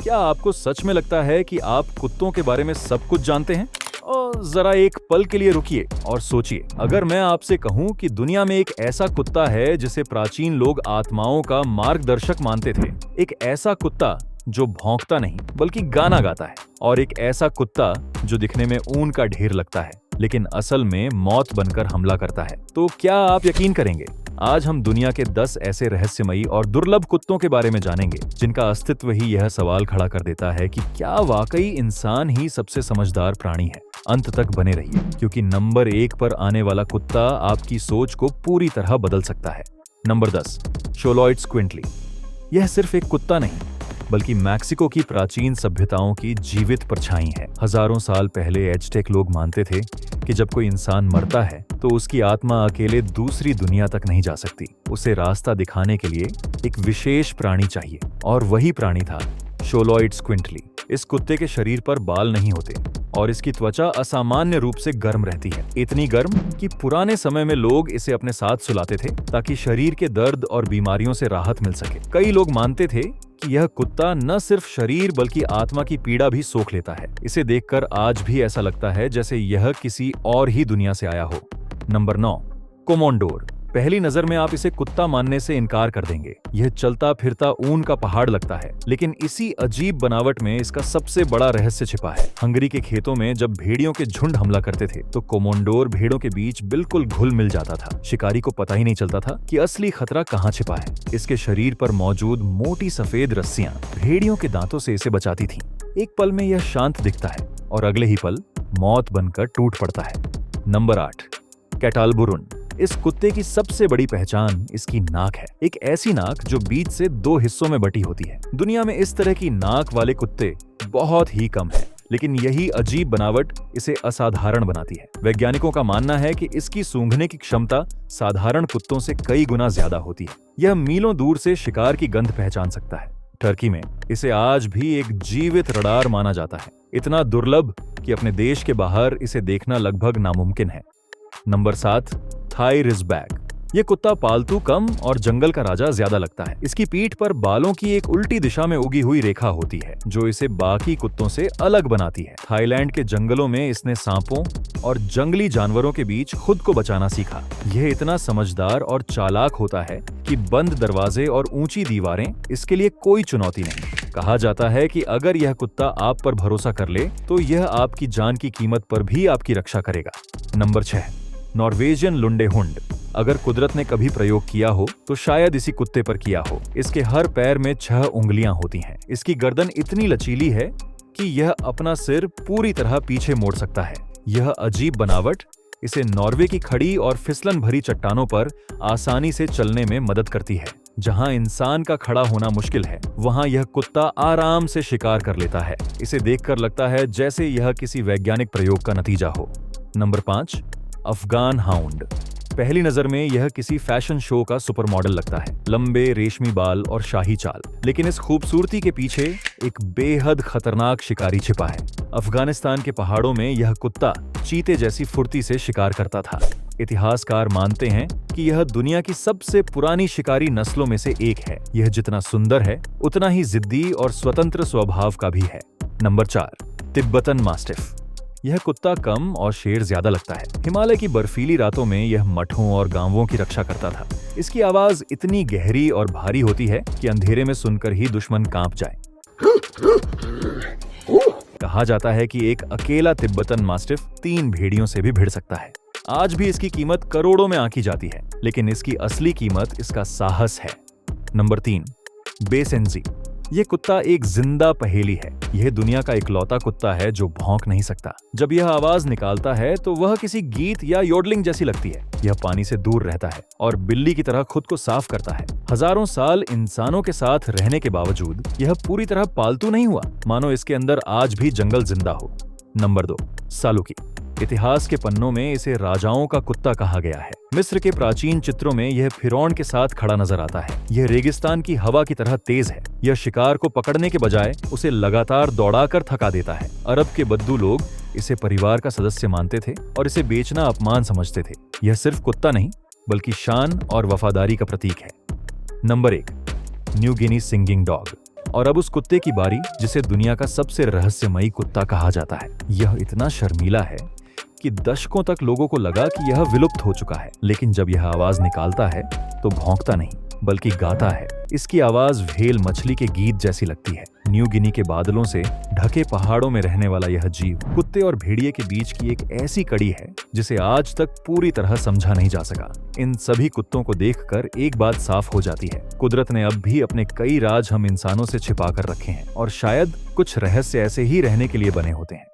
क्या आपको सच में लगता है कि आप कुत्तों के बारे में सब कुछ जानते हैं? और जरा एक पल के लिए रुकिए और सोचिए, अगर मैं आपसे कहूं कि दुनिया में एक ऐसा कुत्ता है जिसे प्राचीन लोग आत्माओं का मार्गदर्शक मानते थे, एक ऐसा कुत्ता जो भौंकता नहीं बल्कि गाना गाता है, और एक ऐसा कुत्ता जो दिखने में ऊन का ढेर लगता है लेकिन असल में मौत बनकर हमला करता है, तो क्या आप यकीन करेंगे? आज हम दुनिया के 10 ऐसे रहस्यमयी और दुर्लभ कुत्तों के बारे में जानेंगे जिनका अस्तित्व ही यह सवाल खड़ा कर देता है कि क्या वाकई इंसान ही सबसे समझदार प्राणी है। अंत तक बने रहिए, क्योंकि नंबर 1 पर आने वाला कुत्ता आपकी सोच को पूरी तरह बदल सकता है। नंबर 10, शोलॉइड स्क्विंटली। यह सिर्फ एक कुत्ता नहीं बल्कि मैक्सिको की प्राचीन सभ्यताओं की जीवित परछाई है। हजारों साल पहले एज़टेक लोग मानते थे कि जब कोई इंसान मरता है तो उसकी आत्मा अकेले दूसरी दुनिया तक नहीं जा सकती। उसे रास्ता दिखाने के लिए एक विशेष प्राणी चाहिए, और वही प्राणी था शोलॉइड स्क्विंटली। इस कुत्ते के शरीर पर बाल नहीं होते और इसकी त्वचा असामान्य रूप से गर्म रहती है, इतनी गर्म कि पुराने समय में लोग इसे अपने साथ सुलाते थे ताकि शरीर के दर्द और बीमारियों से राहत मिल सके। कई लोग मानते थे कि यह कुत्ता न सिर्फ शरीर बल्कि आत्मा की पीड़ा भी सोख लेता है। इसे देखकर आज भी ऐसा लगता है जैसे यह किसी और ही दुनिया से आया हो। Number 9, commodore. पहली नजर में आप इसे कुत्ता मानने से इनकार कर देंगे। यह चलता फिरता ऊन का पहाड़ लगता है, लेकिन इसी अजीब बनावट में इसका सबसे बड़ा रहस्य छिपा है। हंगरी के खेतों में जब भेड़ियों के झुंड हमला करते थे तो कोमोडोर भेड़ों के बीच बिल्कुल घुल मिल जाता था। शिकारी को पता ही नहीं चलता था कि असली खतरा कहाँ छिपा है। इसके शरीर पर मौजूद मोटी सफेद रस्सियां भेड़ियों के दांतों से इसे बचाती थीं। एक पल में यह शांत दिखता है और अगले ही पल मौत बनकर टूट पड़ता है। नंबर 8, कैटालबुरुन। इस कुत्ते की सबसे बड़ी पहचान इसकी नाक है। एक ऐसी नाक जो बीच से 2 हिस्सों में बटी होती है। दुनिया में इस तरह की नाक वाले कुत्ते बहुत ही कम हैं, लेकिन यही अजीब बनावट इसे असाधारण बनाती है। वैज्ञानिकों का मानना है कि इसकी सूंघने की क्षमता साधारण कुत्तों से कई गुना ज्यादा होती है। यह मीलों दूर से शिकार की गंध पहचान सकता है। टर्की में इसे आज भी एक जीवित रडार माना जाता है, इतना दुर्लभ कि अपने देश के बाहर इसे देखना लगभग नामुमकिन है। Number 7, Thai ridgeback. ये कुत्ता पालतू कम और जंगल का राजा ज्यादा लगता है। इसकी पीठ पर बालों की एक उल्टी दिशा में उगी हुई रेखा होती है जो इसे बाकी कुत्तों से अलग बनाती है। थाईलैंड के जंगलों में इसने सांपों और जंगली जानवरों के बीच खुद को बचाना सीखा। यह इतना समझदार और चालाक होता है कि बंद दरवाजे और ऊंची दीवारें इसके लिए कोई चुनौती नहीं। कहा जाता है कि अगर यह कुत्ता आप पर भरोसा कर ले तो यह आपकी जान की कीमत पर भी आपकी रक्षा करेगा। Number 6, Norwegian Lundehund. अगर कुदरत ने कभी प्रयोग किया हो तो शायद इसी कुत्ते पर किया हो। इसके हर पैर में 6 उंगलियां होती हैं। इसकी गर्दन इतनी लचीली है कि यह अपना सिर पूरी तरह पीछे मोड़ सकता है। यह अजीब बनावट इसे नॉर्वे की खड़ी और फिसलन भरी चट्टानों पर आसानी से चलने में मदद करती है। जहां इंसान का खड़ा होना मुश्किल है, वहां यह कुत्ता आराम से शिकार कर लेता है। इसे देखकर लगता है जैसे यह किसी वैज्ञानिक प्रयोग का नतीजा हो। Number 5, Afghan hound. पहली नजर में यह किसी फैशन शो का सुपर मॉडल लगता है, लंबे रेशमी बाल और शाही चाल, लेकिन इस खूबसूरती के पीछे एक बेहद खतरनाक शिकारी छिपा है। अफगानिस्तान के पहाड़ों में यह कुत्ता चीते जैसी फुर्ती से शिकार करता था। इतिहासकार मानते हैं कि यह दुनिया की सबसे पुरानी शिकारी नस्लों में से एक है। यह जितना सुंदर है उतना ही जिद्दी और स्वतंत्र स्वभाव का भी है। Number 4, Tibetan mastiff. यह कुत्ता कम और शेर ज्यादा लगता है। हिमालय की बर्फीली रातों में यह मठों और गांवों की रक्षा करता था। इसकी आवाज इतनी गहरी और भारी होती है कि अंधेरे में सुनकर ही दुश्मन कांप जाए। कहा जाता है कि एक अकेला तिब्बतन मास्टिफ 3 भेड़ियों से भी भिड़ सकता है। आज भी इसकी कीमत करोड़ों में आंकी जाती है, लेकिन इसकी असली कीमत इसका साहस है। Number 3, basenji. यह कुत्ता एक जिंदा पहेली है। यह दुनिया का इकलौता कुत्ता है जो भौंक नहीं सकता। जब यह आवाज निकालता है तो वह किसी गीत या योडलिंग जैसी लगती है। यह पानी से दूर रहता है और बिल्ली की तरह खुद को साफ करता है। हजारों साल इंसानों के साथ रहने के बावजूद यह पूरी तरह पालतू नहीं हुआ, मानो इसके अंदर आज भी जंगल जिंदा हो। नंबर 2, सालुकी। इतिहास के पन्नों में इसे राजाओं का कुत्ता कहा गया है। मिस्र के प्राचीन चित्रों में यह फिरौन के साथ खड़ा नजर आता है। यह रेगिस्तान की हवा की तरह तेज है। यह शिकार को पकड़ने के बजाय उसे लगातार दौड़ाकर थका देता है। अरब के बद्दू लोग इसे परिवार का सदस्य मानते थे और इसे बेचना अपमान समझते थे। यह सिर्फ कुत्ता नहीं बल्कि शान और वफादारी का प्रतीक है। Number 1, New Guinea singing dog. और अब उस कुत्ते की बारी जिसे दुनिया का सबसे रहस्यमयी कुत्ता कहा जाता है। यह इतना शर्मीला है कि दशकों तक लोगों को लगा कि यह विलुप्त हो चुका है, लेकिन जब यह आवाज निकालता है तो भौंकता नहीं बल्कि गाता है। इसकी आवाज व्हेल मछली के गीत जैसी लगती है। न्यू गिनी के बादलों से ढके पहाड़ों में रहने वाला यह जीव कुत्ते और भेड़िए के बीच की एक ऐसी कड़ी है जिसे आज तक पूरी तरह समझा नहीं जा सका। इन सभी कुत्तों को देखकर एक बात साफ हो जाती है, कुदरत ने अब भी अपने कई राज हम इंसानों से छिपा कर रखे हैं और शायद कुछ रहस्य ऐसे ही रहने के लिए बने होते हैं।